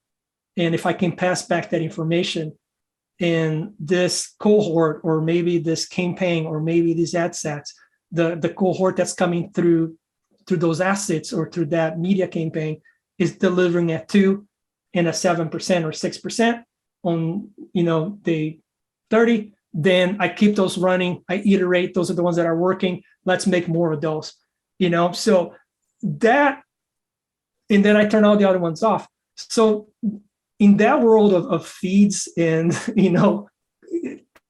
and if I can pass back that information in this cohort, or maybe this campaign, or maybe these ad sets, the cohort that's coming through those assets or through that media campaign is delivering at 2 and a 7% or 6% on, day 30, then I keep those running. I iterate. Those are the ones that are working. Let's make more of those, so that, and then I turn all the other ones off. So in that world of feeds and,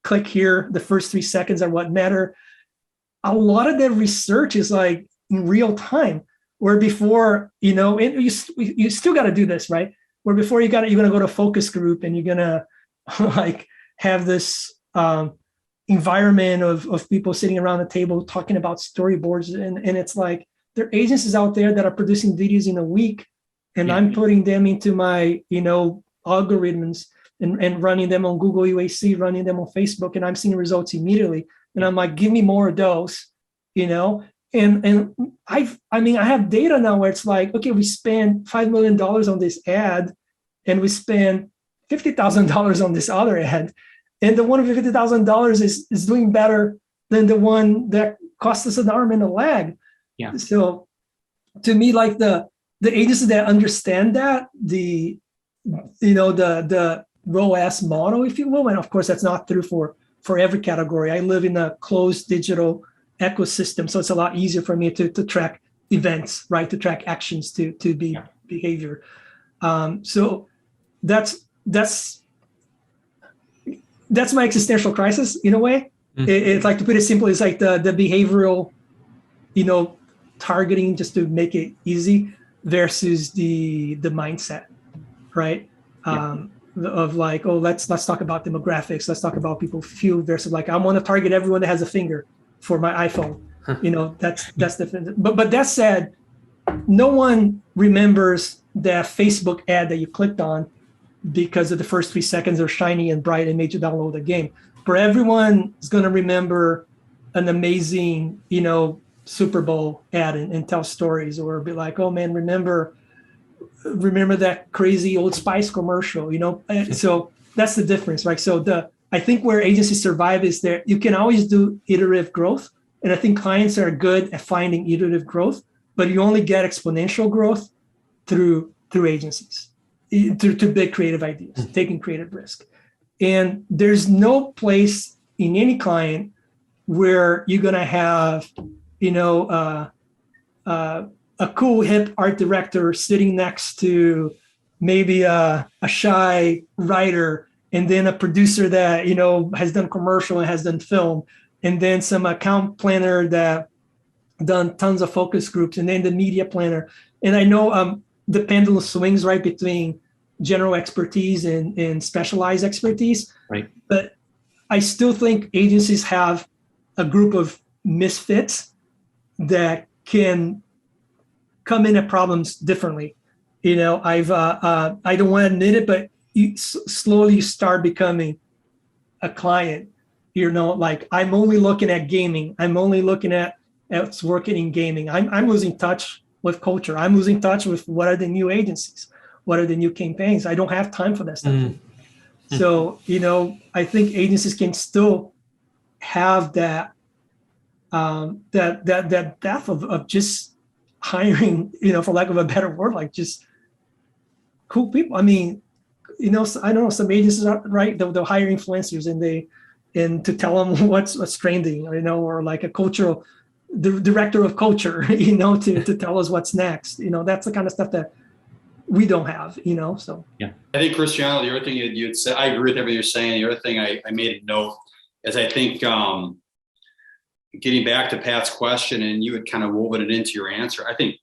click here, the first 3 seconds are what matter. A lot of that research is like in real time, where before, and you still got to do this, right? Where before you're going to go to focus group and you're going to like have this environment of people sitting around the table talking about storyboards. And it's like, there are agencies out there that are producing videos in a week, and I'm putting them into my, algorithms and running them on Google UAC, running them on Facebook, and I'm seeing results immediately. And I'm like, give me more of those, And I have data now where it's like, okay, we spend $5 million on this ad, and we spend $50,000 on this other ad, and the one with $50,000 is doing better than the one that cost us an arm and a leg. Yeah. So to me, like the agencies that understand that, the ROAS model, if you will, and of course that's not true for every category. I live in a closed digital ecosystem, so it's a lot easier for me to track events, right? To track actions, to be behavior. So that's my existential crisis in a way. Mm-hmm. It's like, to put it simply, it's like the behavioral, targeting just to make it easy versus the mindset, right? Of like, oh, let's talk about demographics. Let's talk about people feel versus like, I want to target everyone that has a finger for my iPhone. That's different. But that said, no one remembers that Facebook ad that you clicked on because of the first 3 seconds are shiny and bright and made you download the game. But everyone is going to remember an amazing, Super Bowl ad and tell stories, or be like, oh man, remember that crazy Old Spice commercial, So that's the difference, right? So I think where agencies survive is that you can always do iterative growth. And I think clients are good at finding iterative growth, but you only get exponential growth through agencies, through big creative ideas, taking creative risk. And there's no place in any client where you're going to have, a cool hip art director sitting next to maybe a shy writer, and then a producer that, has done commercial and has done film, and then some account planner that done tons of focus groups, and then the media planner. And I know the pendulum swings right between general expertise and specialized expertise. Right. But I still think agencies have a group of misfits that can come in at problems differently. I don't want to admit it, but you slowly start becoming a client. Like, I'm only looking at gaming. I'm only looking at what's working in gaming. I'm losing touch with culture. I'm losing touch with what are the new agencies, what are the new campaigns. I don't have time for that stuff. Mm-hmm. So, I think agencies can still have that depth of just hiring, for lack of a better word, like just cool people. I mean, I don't know, some agencies are right. They'll hire influencers and to tell them what's trending, or like a cultural director of culture, to tell us what's next. That's the kind of stuff that we don't have, so. Yeah. I think, Cristiano, the other thing you'd say, I agree with everything you're saying. The other thing I made a note is, I think, getting back to Pat's question, and you had kind of woven it into your answer, I think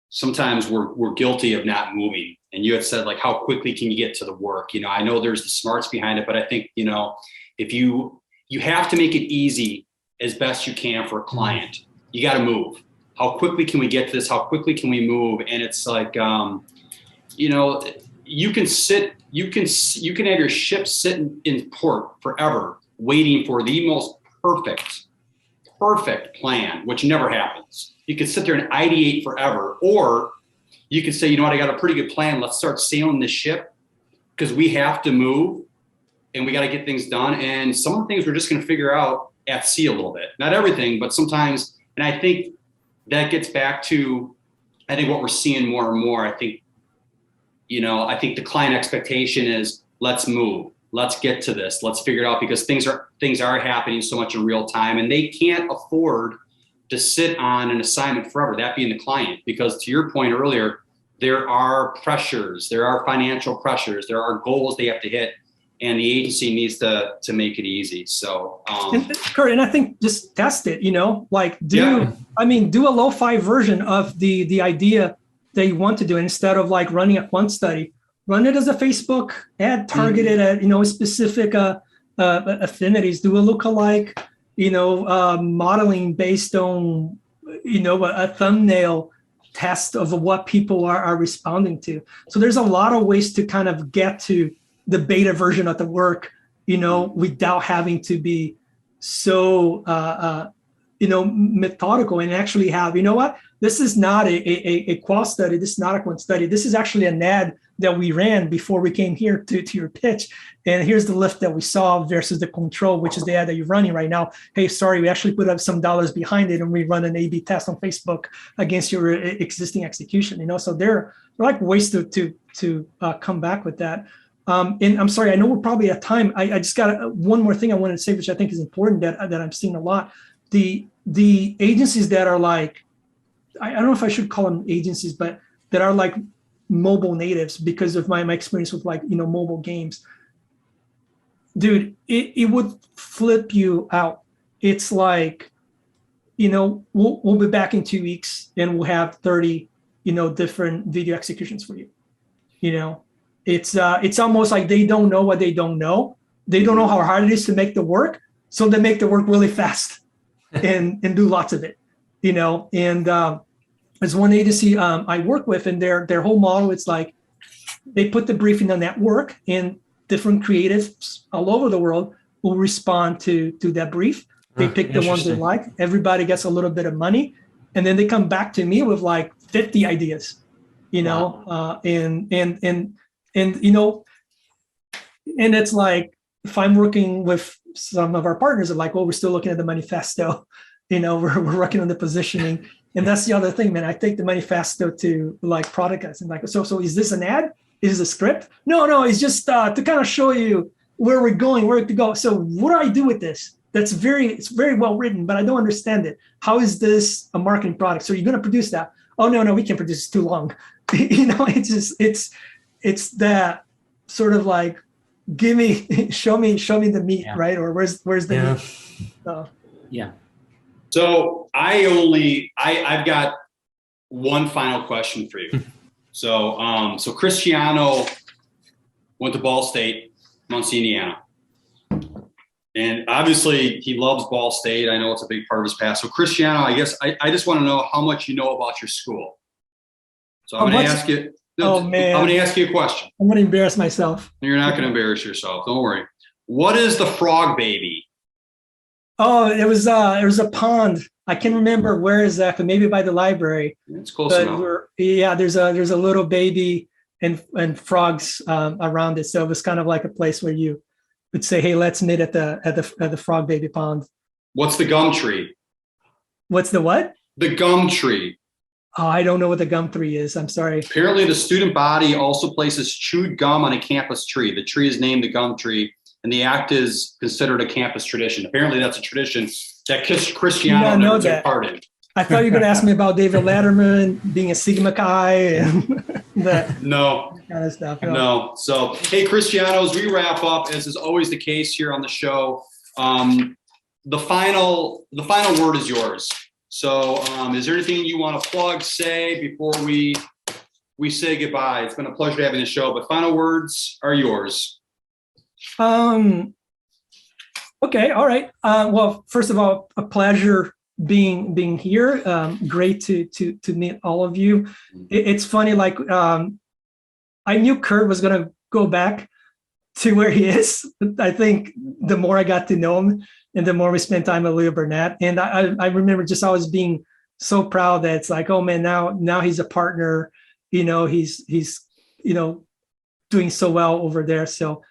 sometimes we're guilty of not moving. And you had said, like, how quickly can you get to the work? I know there's the smarts behind it, but I think, if you have to make it easy as best you can for a client, you got to move. How quickly can we get to this? How quickly can we move? And it's like, you can have your ship sitting in port forever, waiting for the most perfect plan, which never happens. You could sit there and ideate forever, or you could say, I got a pretty good plan. Let's start sailing this ship, because we have to move and we got to get things done. And some of the things we're just going to figure out at sea a little bit, not everything, but sometimes. And I think that gets back to, what we're seeing more and more. I think the client expectation is, let's move. Let's get to this. Let's figure it out, because things are happening so much in real time, and they can't afford to sit on an assignment forever, that being the client, because to your point earlier, there are pressures, there are financial pressures, there are goals they have to hit, and the agency needs to make it easy. So, Kurt, and I think just test it, like do a lo-fi version of the idea that you want to do, instead of like running a quant study. Run it as a Facebook ad targeted at, specific affinities. Do a lookalike, modeling based on, a thumbnail test of what people are responding to. So there's a lot of ways to kind of get to the beta version of the work, without having to be so methodical and actually have, this is not a qual study. This is not a quant study. This is actually an ad that we ran before we came here to your pitch. And here's the lift that we saw versus the control, which is the ad that you're running right now. Hey, sorry, we actually put up some dollars behind it and we run an A/B test on Facebook against your existing execution. So there are like ways to come back with that. And I'm sorry, I know we're probably at time. I just got one more thing I wanted to say, which I think is important that I'm seeing a lot. The agencies that are like, I don't know if I should call them agencies, but that are like mobile natives because of my experience with mobile games. Dude, it would flip you out. It's like, we'll be back in 2 weeks and we'll have 30, different video executions for you. It's almost like they don't know what they don't know. They don't know how hard it is to make the work. So they make the work really fast and do lots of it, and there's one agency I work with, and their whole model, it's like they put the brief in the network and different creatives all over the world will respond to that brief. They pick the ones they like. Everybody gets a little bit of money. And then they come back to me with like 50 ideas, wow. And it's like, if I'm working with some of our partners, are like, well, we're still looking at the manifesto, we're working on the positioning. And that's the other thing, man. I take the manifesto to like product guys and like, so is this an ad? Is this a script? No, it's just to kind of show you where we're going, where to go. So what do I do with this? It's very well written, but I don't understand it. How is this a marketing product? So you're going to produce that? Oh, no, we can't produce. It's too long. It's that sort of like, show me the meat, yeah. Right? Or where's the meat? So. Yeah. So I've got one final question for you. So Cristiano went to Ball State, Muncie, Indiana. And obviously he loves Ball State. I know it's a big part of his past. So Cristiano, I guess I just want to know how much you know about your school. So I'm going to ask you. No, I'm going to ask you a question. I'm going to embarrass myself. You're not going to embarrass yourself. Don't worry. What is the frog baby? Oh, it was a pond. I can't remember where exactly. Maybe by the library. It's close enough. There's a little baby and frogs around it. So it was kind of like a place where you would say, "Hey, let's meet at the frog baby pond." What's the gum tree? What's the what? The gum tree. Oh, I don't know what the gum tree is. I'm sorry. Apparently, the student body also places chewed gum on a campus tree. The tree is named the gum tree, and the act is considered a campus tradition. Apparently, that's a tradition that Cristiano never took part in. I thought you were going to ask me about David Letterman being a Sigma Chi and that kind of stuff. No. So, hey, Cristiano, as we wrap up, as is always the case here on the show, the final word is yours. So, is there anything you want to plug, say before we say goodbye? It's been a pleasure having the show, but final words are yours. Okay. All right. Well, first of all, a pleasure being here. Great to meet all of you. It's funny. Like, I knew Kurt was going to go back to where he is. I think the more I got to know him and the more we spent time with Burnett. And I remember just always being so proud that it's like, oh man, now he's a partner, he's doing so well over there. So,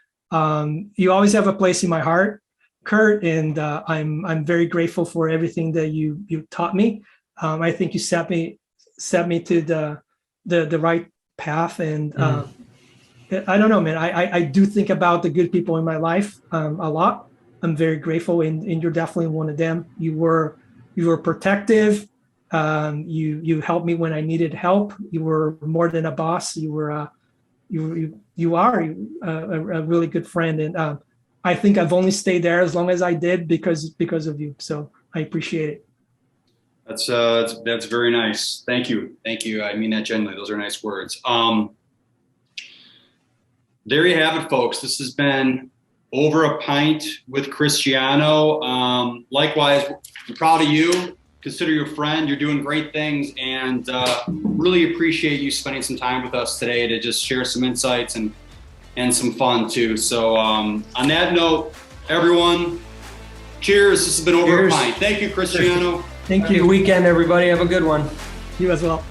you always have a place in my heart, Kurt, and I'm very grateful for everything that you taught me. I think you set me to the right path, and I don't know, man. I do think about the good people in my life a lot. I'm very grateful, and you're definitely one of them. You were protective. You helped me when I needed help. You were more than a boss. You are a really good friend, and I think I've only stayed there as long as I did because of you. So I appreciate it. That's very nice. Thank you. I mean that genuinely. Those are nice words. There you have it, folks. This has been Over a Pint with Cristiano. Likewise, I'm proud of you. Consider you a friend. You're doing great things, and really appreciate you spending some time with us today to just share some insights and some fun too. So on that note, everyone, Cheers. This has been Over a Cheers. Pint. Thank you, Cristiano. Thank Good you. weekend, everybody. Have a good one. You as well.